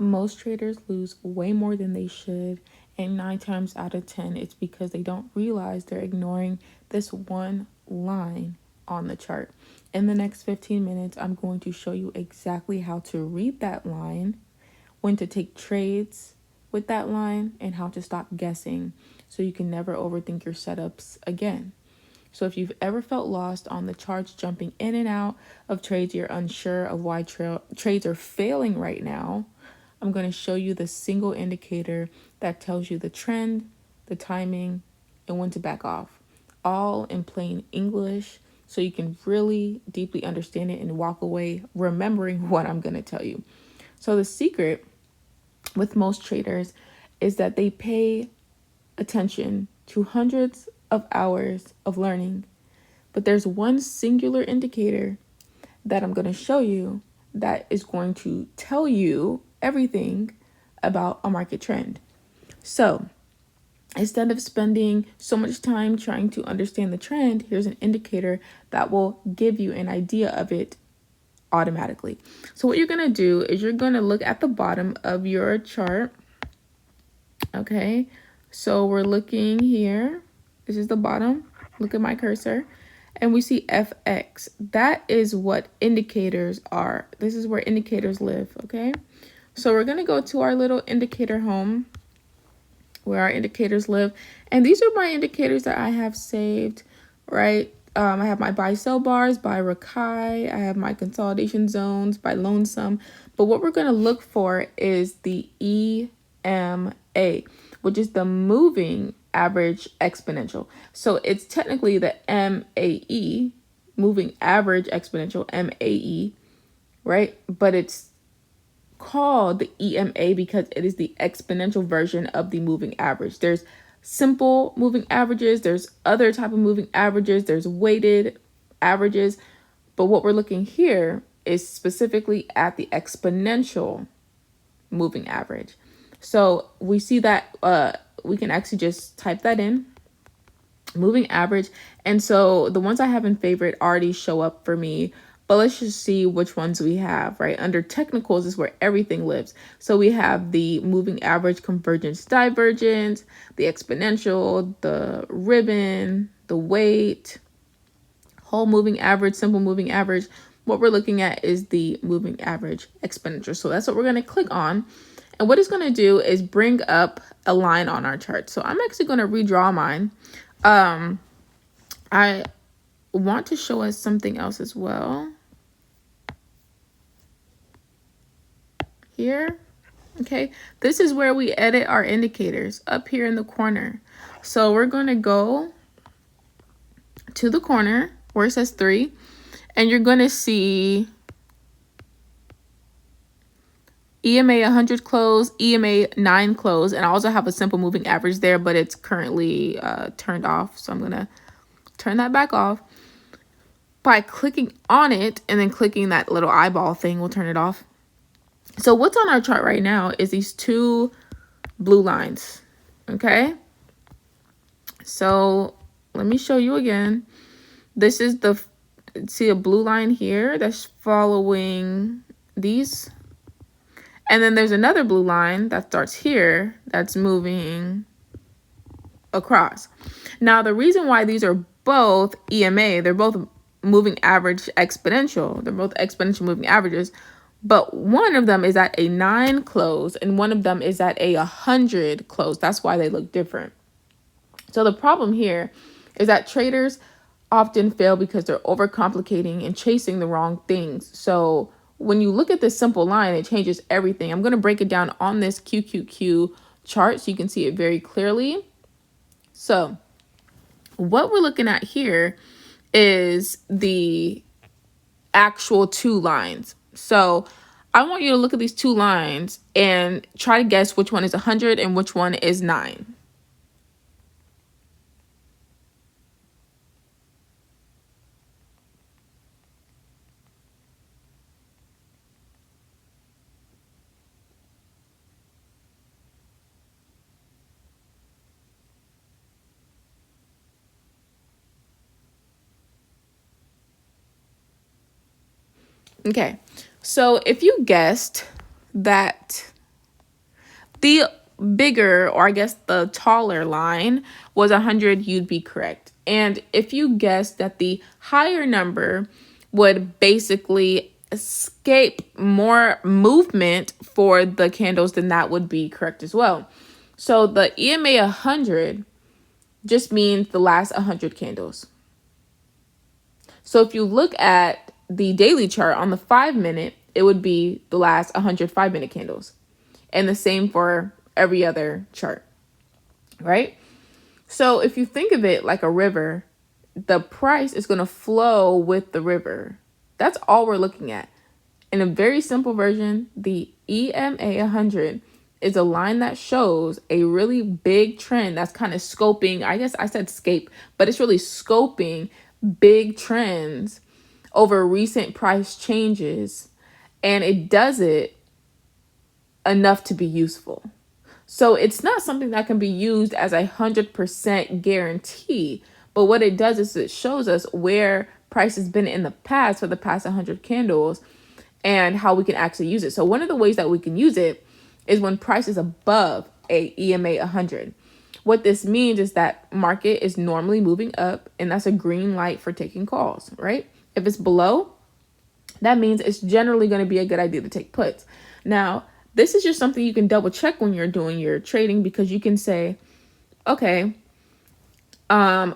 Most traders lose way more than they should, and 9 times out of 10, it's because they don't realize they're ignoring this one line on the chart. In the next 15 minutes, I'm going to show you exactly how to read that line, when to take trades with that line, and how to stop guessing so you can never overthink your setups again. So if you've ever felt lost on the charts, jumping in and out of trades, you're unsure of why trades are failing right now, I'm going to show you the single indicator that tells you the trend, the timing, and when to back off, all in plain English, so you can really deeply understand it and walk away remembering what I'm going to tell you. So the secret with most traders is that they pay attention to hundreds of hours of learning, but there's one singular indicator that I'm going to show you that is going to tell you everything about a market trend. So instead of spending so much time trying to understand the trend, here's an indicator that will give you an idea of it automatically. So what you're going to do is you're going to look at the bottom of your chart. Okay, so we're looking here. This is the bottom. Look at my cursor. And we see FX. That is what indicators are. This is where indicators live, okay? So we're going to go to our little indicator home where our indicators live. And these are my indicators that I have saved, right? I have my buy-sell bars by Rakai. I have my consolidation zones by Lonesome. But what we're going to look for is the EMA, which is the moving average exponential. So it's technically the MAE, moving average exponential, MAE, right? But it's called the EMA because it is the exponential version of the moving average. There's simple moving averages, there's other type of moving averages, there's weighted averages, but what we're looking here is specifically at the exponential moving average. So we see that we can actually just type that in, moving average. And so the ones I have in favorite already show up for me, but let's just see which ones we have, right? Under technicals is where everything lives. So we have the moving average, convergence, divergence, the exponential, the ribbon, the weight, whole moving average, simple moving average. What we're looking at is the moving average exponential. So that's what we're going to click on. And what it's going to do is bring up a line on our chart. So I'm actually going to redraw mine. I want to show us something else as well. Here. Okay. This is where we edit our indicators up here in the corner. So we're going to go to the corner where it says 3, and you're going to see EMA 100 close, EMA 9 close, and I also have a simple moving average there, but it's currently turned off. So I'm going to turn that back off. By clicking on it and then clicking that little eyeball thing, we'll turn it off. So what's on our chart right now is these two blue lines, okay? So let me show you again. This is see a blue line here that's following these. And then there's another blue line that starts here that's moving across. Now, the reason why these are both EMA, they're both moving average exponential. They're both exponential moving averages. But one of them is at a 9 close and one of them is at a 100 close. That's why they look different. So the problem here is that traders often fail because they're overcomplicating and chasing the wrong things. So when you look at this simple line, it changes everything. I'm going to break it down on this QQQ chart so you can see it very clearly. So what we're looking at here is the actual two lines. So I want you to look at these two lines and try to guess which one is 100 and which one is 9. Okay, so if you guessed that the bigger, or I guess the taller line was 100, you'd be correct. And if you guessed that the higher number would basically escape more movement for the candles, then that would be correct as well. So the EMA 100 just means the last 100 candles. So if you look at the daily chart on the 5-minute, it would be the last 100 5-minute candles. And the same for every other chart, right? So if you think of it like a river, the price is going to flow with the river. That's all we're looking at. In a very simple version, the EMA 100 is a line that shows a really big trend that's kind of scoping. I guess I said scape, but it's really scoping big trends over recent price changes. And it does it enough to be useful. So it's not something that can be used as 100% guarantee. But what it does is it shows us where price has been in the past for the past 100 candles and how we can actually use it. So one of the ways that we can use it is when price is above a EMA 100. What this means is that market is normally moving up, and that's a green light for taking calls, right? If it's below, that means it's generally going to be a good idea to take puts. Now, this is just something you can double check when you're doing your trading, because you can say, okay, I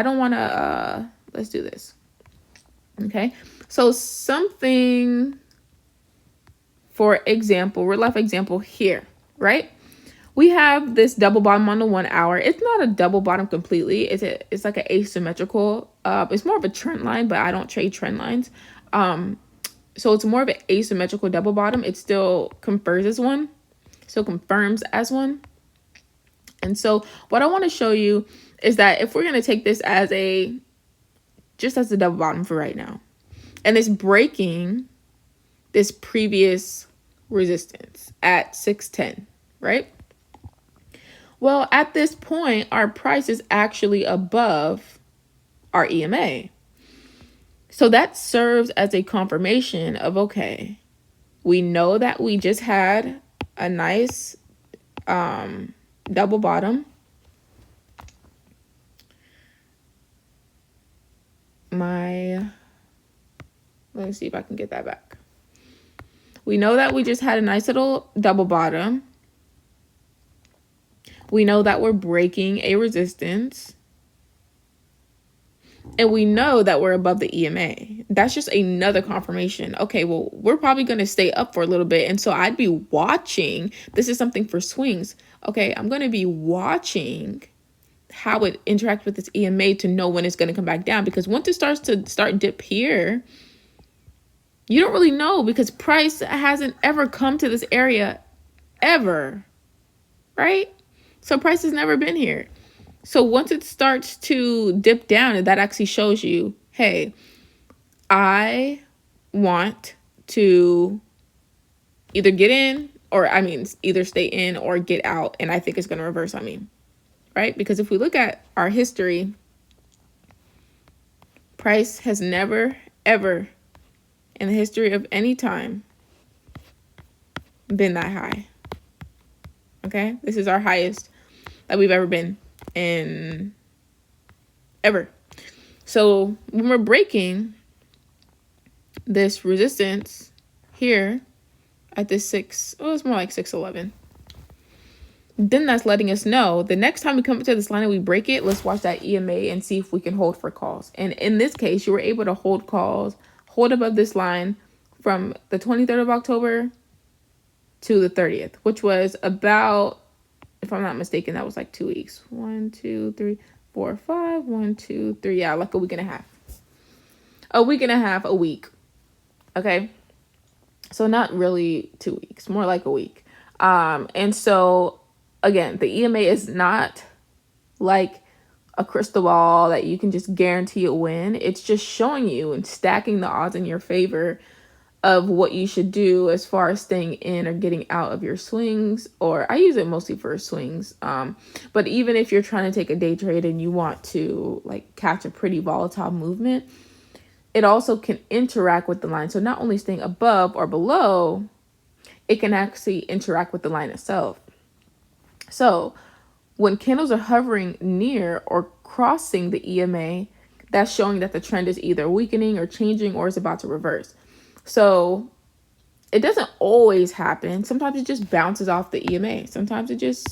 don't want to, let's do this. Okay. So something, for example, real life example here, right? We have this double bottom on the 1 hour. It's not a double bottom completely. It's like an asymmetrical, it's more of a trend line, but I don't trade trend lines. So it's more of an asymmetrical double bottom. It still confirms as one. And so what I want to show you is that if we're going to take this as just as a double bottom for right now, and it's breaking this previous resistance at 610, right? Well, at this point, our price is actually above our EMA. So that serves as a confirmation of, okay, we know that we just had a nice double bottom. Let me see if I can get that back. We know that we just had a nice little double bottom. We know that we're breaking a resistance. And we know that we're above the EMA. That's just another confirmation. Okay, well, we're probably going to stay up for a little bit. And so I'd be watching. This is something for swings. Okay, I'm going to be watching how it interacts with this EMA to know when it's going to come back down. Because once it starts to dip here, you don't really know, because price hasn't ever come to this area ever, right? So price has never been here. So once it starts to dip down, that actually shows you, hey, I want to either get in, or either stay in or get out. And I think it's going to reverse on me, right? Because if we look at our history, price has never, ever in the history of any time been that high. Okay, this is our highest that we've ever been in ever. So when we're breaking this resistance here at this it's more like 611, then that's letting us know the next time we come to this line and we break it, let's watch that EMA and see if we can hold for calls. And in this case, you were able to hold above this line from the 23rd of October to the 30th, which was about, if I'm not mistaken, that was like 2 weeks. 1, 2, 3, 4, 5, 1, 2, 3. Yeah, like a week and a half. A week. Okay. So not really 2 weeks, more like a week. And so again, the EMA is not like a crystal ball that you can just guarantee a win. It's just showing you and stacking the odds in your favor of what you should do as far as staying in or getting out of your swings. Or I use it mostly for swings. But even if you're trying to take a day trade and you want to like catch a pretty volatile movement, it also can interact with the line. So not only staying above or below, it can actually interact with the line itself. So when candles are hovering near or crossing the EMA, that's showing that the trend is either weakening or changing or is about to reverse. So it doesn't always happen. Sometimes it just bounces off the EMA. Sometimes it does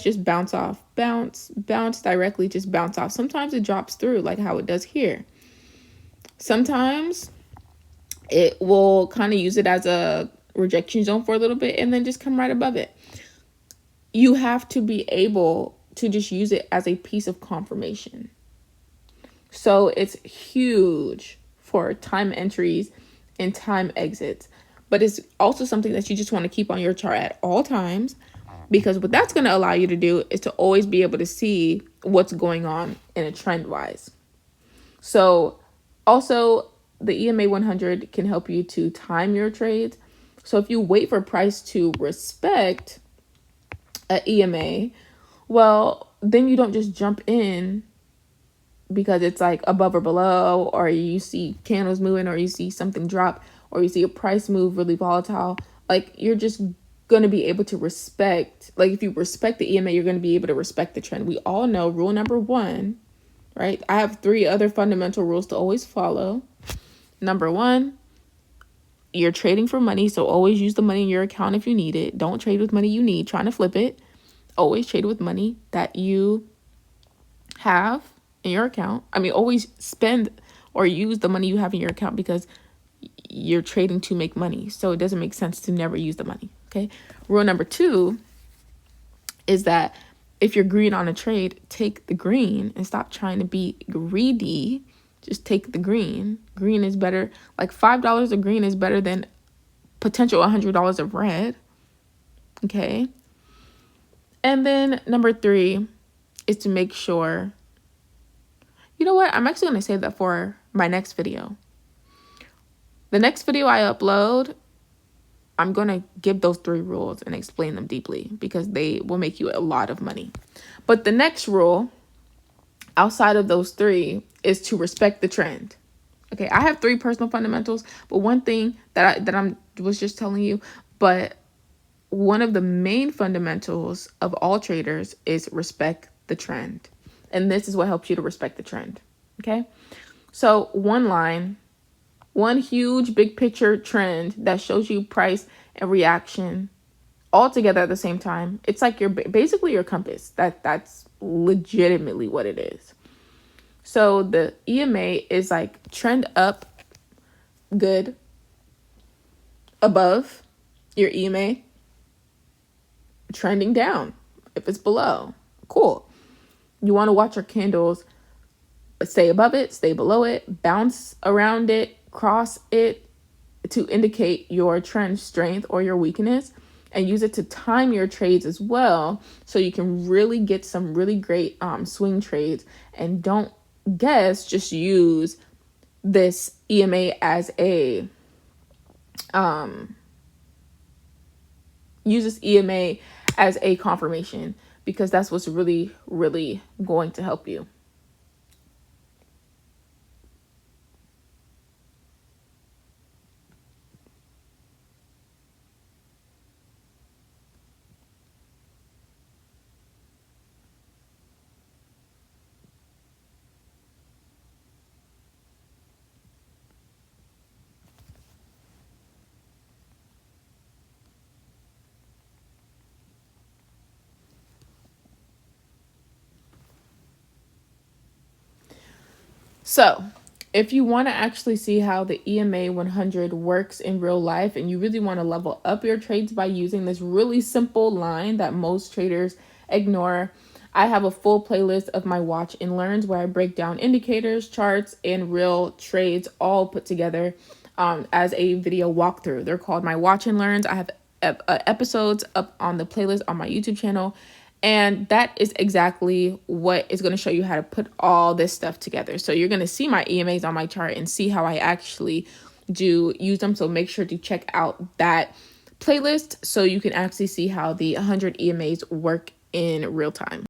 just bounce off, bounce directly, just bounce off. Sometimes it drops through like how it does here. Sometimes it will kind of use it as a rejection zone for a little bit and then just come right above it. You have to be able to just use it as a piece of confirmation. So it's huge for time entries and time exits, but it's also something that you just want to keep on your chart at all times, because what that's going to allow you to do is to always be able to see what's going on in a trend wise. So also the EMA 100 can help you to time your trades. So if you wait for price to respect a EMA, well, then you don't just jump in because it's like above or below, or you see candles moving, or you see something drop, or you see a price move really volatile. Like, you're just going to be able to respect, like if you respect the EMA, you're going to be able to respect the trend. We all know rule number 1, right? I have 3 other fundamental rules to always follow. Number 1, you're trading for money, so always use the money in your account if you need it. Don't trade with money you need trying to flip it. Always trade with money that you have in your account. I mean, always spend or use the money you have in your account, because you're trading to make money. So it doesn't make sense to never use the money. Okay. Rule number 2 is that if you're green on a trade, take the green and stop trying to be greedy. Just take the green. Green is better. Like $5 of green is better than potential $100 of red. Okay. And then number 3 is to make sure, you know what? I'm actually going to save that for my next video. The next video I upload, I'm going to give those 3 rules and explain them deeply, because they will make you a lot of money. But the next rule outside of those 3 is to respect the trend. Okay, I have 3 personal fundamentals, but one thing that I was just telling you, but one of the main fundamentals of all traders is respect the trend. And this is what helps you to respect the trend. Okay, so one huge big picture trend that shows you price and reaction all together at the same time. It's like basically your compass. That's legitimately what it is. So the EMA is like trend up, good, above your EMA, trending down if it's below. Cool. You want to watch your candles stay above it, stay below it, bounce around it, cross it to indicate your trend strength or your weakness, and use it to time your trades as well, so you can really get some really great swing trades. And don't just use this EMA as a confirmation, because that's what's really, really going to help you. So if you want to actually see how the EMA 100 works in real life, and you really want to level up your trades by using this really simple line that most traders ignore, I have a full playlist of my watch and learns where I break down indicators, charts, and real trades all put together as a video walkthrough. They're called my watch and learns. I have episodes up on the playlist on my YouTube channel. And that is exactly what is going to show you how to put all this stuff together. So you're going to see my EMAs on my chart and see how I actually do use them. So make sure to check out that playlist so you can actually see how the 100 EMAs work in real time.